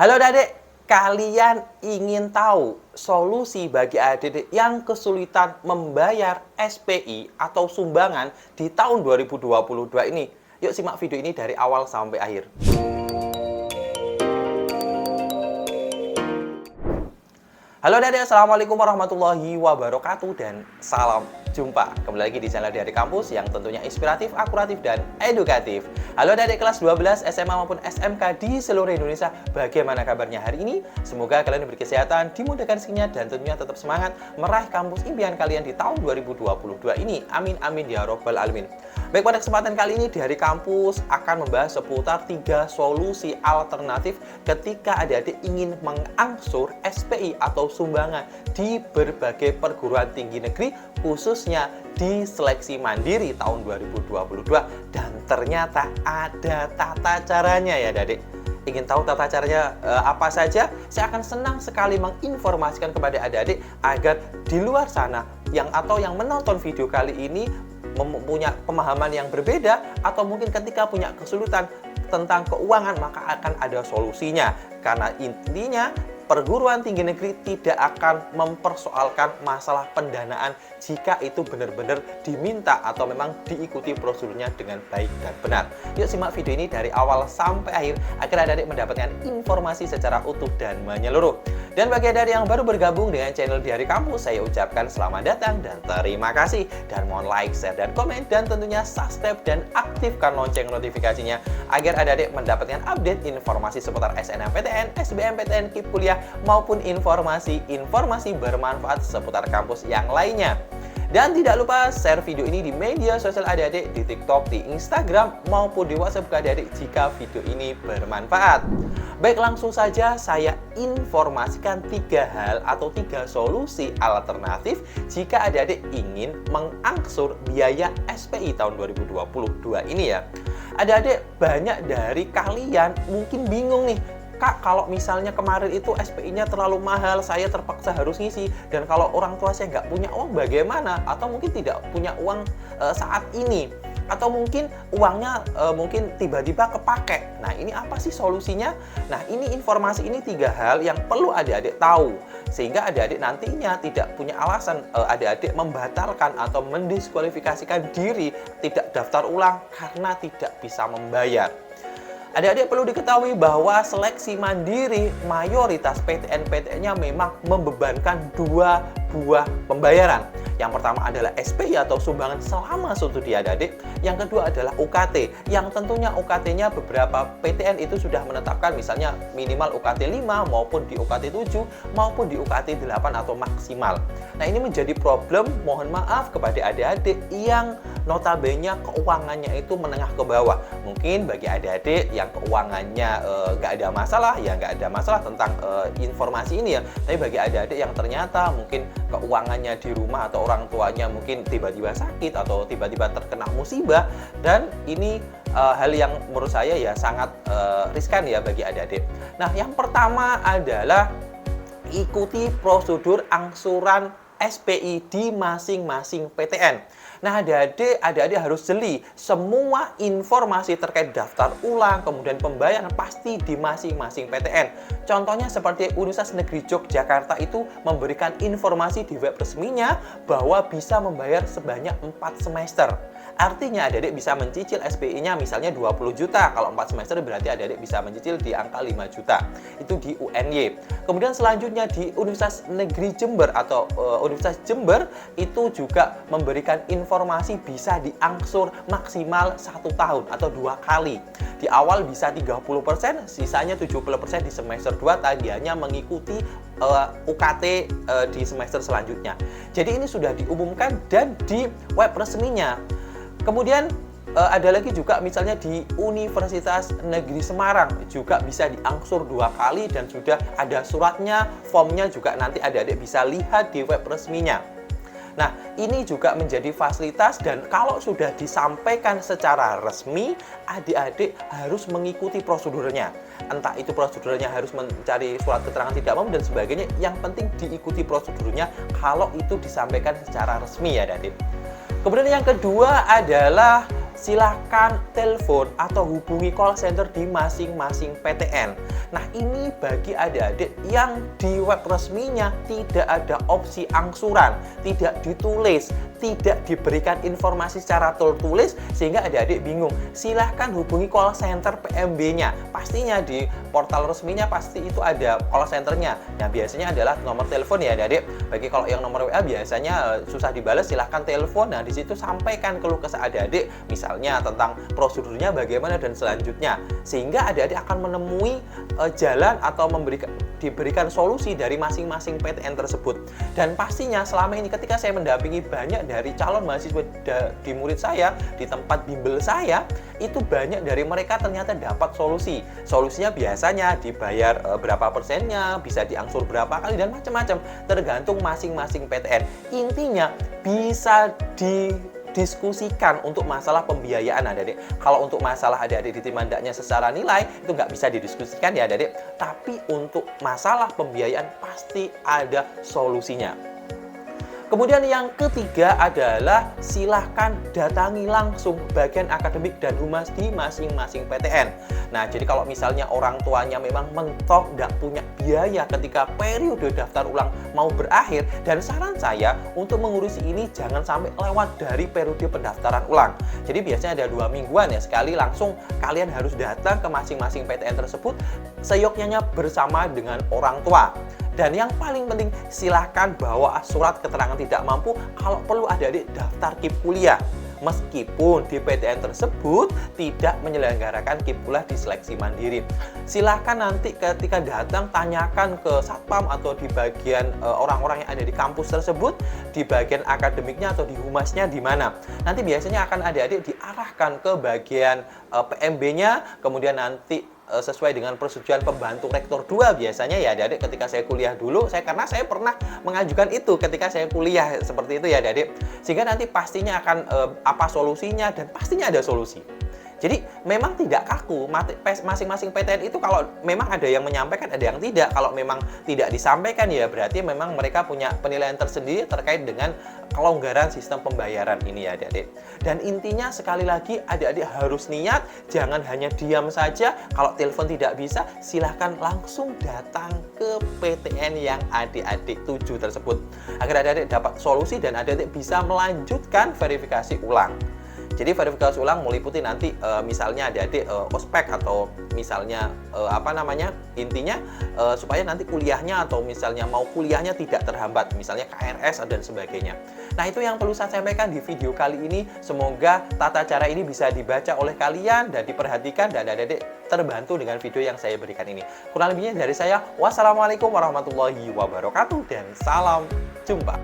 Halo adik, kalian ingin tahu solusi bagi adik yang kesulitan membayar SPI atau sumbangan di tahun 2022 ini? Yuk simak video ini dari awal sampai akhir. Halo adik, assalamualaikum warahmatullahi wabarakatuh dan salam jumpa kembali lagi di channel Dari Kampus yang tentunya inspiratif, akuratif, dan edukatif. Halo adik kelas 12 SMA maupun SMK di seluruh Indonesia, bagaimana kabarnya hari ini? Semoga kalian diberi kesehatan, dimudahkan rezekinya, dan tentunya tetap semangat meraih kampus impian kalian di tahun 2022 ini. Amin amin ya robbal alamin. Baik, pada kesempatan kali ini Dari Kampus akan membahas seputar 3 solusi alternatif ketika adik-adik ingin mengangsur SPI atau sumbangan di berbagai perguruan tinggi negeri, khususnya di seleksi mandiri tahun 2022. Dan ternyata ada tata caranya ya adik. Ingin tahu tata caranya apa saja? Saya akan senang sekali menginformasikan kepada adik-adik agar di luar sana yang menonton video kali ini mempunyai pemahaman yang berbeda, atau mungkin ketika punya kesulitan tentang keuangan maka akan ada solusinya. Karena intinya perguruan tinggi negeri tidak akan mempersoalkan masalah pendanaan jika itu benar-benar diminta atau memang diikuti prosedurnya dengan baik dan benar. Yuk simak video ini dari awal sampai akhir agar adik-adik mendapatkan informasi secara utuh dan menyeluruh. Dan bagi adik-adik yang baru bergabung dengan channel Dari Kampus, saya ucapkan selamat datang dan terima kasih. Dan mohon like, share, dan komen, dan tentunya subscribe dan aktifkan lonceng notifikasinya agar adik-adik mendapatkan update informasi seputar SNMPTN, SBMPTN, KIP kuliah, maupun informasi bermanfaat seputar kampus yang lainnya. Dan tidak lupa share video ini di media sosial adik-adik, di TikTok, di Instagram, maupun di WhatsApp ke adik-adik jika video ini bermanfaat. Baik, langsung saja saya informasikan 3 hal atau 3 solusi alternatif jika adik-adik ingin mengangsur biaya SPI tahun 2022 ini ya. Adik-adik, banyak dari kalian mungkin bingung nih, Kak, kalau misalnya kemarin itu SPI-nya terlalu mahal, saya terpaksa harus ngisi. Dan kalau orang tua saya nggak punya uang bagaimana? Atau mungkin tidak punya uang saat ini. Atau mungkin uangnya mungkin tiba-tiba kepake. Nah, ini apa sih solusinya? Nah, ini informasi ini 3 hal yang perlu adik-adik tahu. Sehingga adik-adik nantinya tidak punya alasan adik-adik membatalkan atau mendiskualifikasikan diri tidak daftar ulang karena tidak bisa membayar. Adik-adik perlu diketahui bahwa seleksi mandiri mayoritas PTN-PTN-nya memang membebankan 2 buah pembayaran. Yang pertama adalah SPI atau sumbangan selama studi adik-adik. Yang kedua adalah UKT, yang tentunya UKT-nya beberapa PTN itu sudah menetapkan misalnya minimal UKT 5 maupun di UKT 7 maupun di UKT 8 atau maksimal. Nah, ini menjadi problem, mohon maaf kepada adik-adik yang notabene keuangannya itu menengah ke bawah. Mungkin bagi adik-adik yang keuangannya nggak ada masalah, ya nggak ada masalah tentang informasi ini ya. Tapi bagi adik-adik yang ternyata mungkin keuangannya di rumah atau orang tuanya mungkin tiba-tiba sakit atau tiba-tiba terkena musibah, dan ini hal yang menurut saya ya sangat riskan ya bagi adik-adik. Nah, yang pertama adalah ikuti prosedur angsuran SPI di masing-masing PTN. Nah, adik-adik harus jeli semua informasi terkait daftar ulang, kemudian pembayaran pasti di masing-masing PTN. Contohnya seperti Universitas Negeri Yogyakarta itu memberikan informasi di web resminya bahwa bisa membayar sebanyak 4 semester. Artinya adik-adik bisa mencicil SPI-nya misalnya 20 juta. Kalau 4 semester berarti adik-adik bisa mencicil di angka 5 juta. Itu di UNY. Kemudian selanjutnya di Universitas Negeri Jember atau Universitas Jember itu juga memberikan informasi bisa diangsur maksimal 1 tahun atau 2 kali. Di awal bisa 30%, sisanya 70% di semester 2 tagihannya mengikuti UKT di semester selanjutnya. Jadi ini sudah diumumkan dan di web resminya. Kemudian ada lagi juga misalnya di Universitas Negeri Semarang juga bisa diangsur 2 kali dan sudah ada suratnya, formnya juga nanti adik-adik bisa lihat di web resminya. Nah, ini juga menjadi fasilitas, dan kalau sudah disampaikan secara resmi, adik-adik harus mengikuti prosedurnya. Entah itu prosedurnya harus mencari surat keterangan tidak mampu dan sebagainya, yang penting diikuti prosedurnya kalau itu disampaikan secara resmi ya adik-adik. Kemudian yang kedua adalah silahkan telepon atau hubungi call center di masing-masing PTN. Nah, ini bagi adik-adik yang di web resminya tidak ada opsi angsuran, tidak ditulis, tidak diberikan informasi secara tertulis, sehingga adik-adik bingung. Silahkan hubungi call center PMB-nya. Pastinya di portal resminya pasti itu ada call centernya. Nah, biasanya adalah nomor telepon ya adik-adik. Bagi kalau yang nomor WA biasanya susah dibalas, silahkan telepon. Nah, di situ sampaikan keluh kesah adik-adik, misalnya tentang prosedurnya bagaimana dan selanjutnya. Sehingga adik-adik akan menemui jalan atau diberikan solusi dari masing-masing PTN tersebut. Dan pastinya selama ini ketika saya mendampingi banyak dari calon mahasiswa di murid saya, di tempat bimbel saya, itu banyak dari mereka ternyata dapat solusi. Solusinya biasanya dibayar berapa persennya, bisa diangsur berapa kali, dan macam-macam, tergantung masing-masing PTN. Intinya bisa didiskusikan untuk masalah pembiayaan adik-adik. Kalau untuk masalah adik-adik diterima tidaknya secara nilai, itu nggak bisa didiskusikan ya adik-adik. Tapi untuk masalah pembiayaan pasti ada solusinya. Kemudian yang ketiga adalah silahkan datangi langsung bagian akademik dan humas di masing-masing PTN. Nah, jadi kalau misalnya orang tuanya memang mentok nggak punya biaya ketika periode daftar ulang mau berakhir, dan saran saya untuk mengurusi ini jangan sampai lewat dari periode pendaftaran ulang. Jadi biasanya ada 2 mingguan ya sekali, langsung kalian harus datang ke masing-masing PTN tersebut, seyogyanya bersama dengan orang tua. Dan yang paling penting, silahkan bawa surat keterangan tidak mampu, kalau perlu adik-adik daftar KIP kuliah. Meskipun di PTN tersebut tidak menyelenggarakan KIP kuliah di seleksi mandiri. Silahkan nanti ketika datang tanyakan ke satpam atau di bagian orang-orang yang ada di kampus tersebut, di bagian akademiknya atau di humasnya di mana. Nanti biasanya akan adik-adik diarahkan ke bagian PMB-nya, kemudian nanti sesuai dengan persetujuan pembantu rektor 2 biasanya ya adik-adik. Ketika saya kuliah dulu, karena saya pernah mengajukan itu ketika saya kuliah seperti itu ya adik-adik, sehingga nanti pastinya akan apa solusinya, dan pastinya ada solusi. Jadi memang tidak kaku, masing-masing PTN itu kalau memang ada yang menyampaikan, ada yang tidak. Kalau memang tidak disampaikan ya berarti memang mereka punya penilaian tersendiri terkait dengan kelonggaran sistem pembayaran ini ya adik-adik. Dan intinya sekali lagi adik-adik harus niat, jangan hanya diam saja. Kalau telepon tidak bisa, silahkan langsung datang ke PTN yang adik-adik tuju tersebut, agar adik-adik dapat solusi dan adik-adik bisa melanjutkan verifikasi ulang. Jadi verifikasi ulang meliputi nanti misalnya adik-adik ospek atau misalnya intinya supaya nanti kuliahnya atau misalnya mau kuliahnya tidak terhambat, misalnya KRS dan sebagainya. Nah, itu yang perlu saya sampaikan di video kali ini. Semoga tata cara ini bisa dibaca oleh kalian dan diperhatikan, dan adik-adik terbantu dengan video yang saya berikan ini. Kurang lebihnya dari saya, wassalamualaikum warahmatullahi wabarakatuh dan salam jumpa.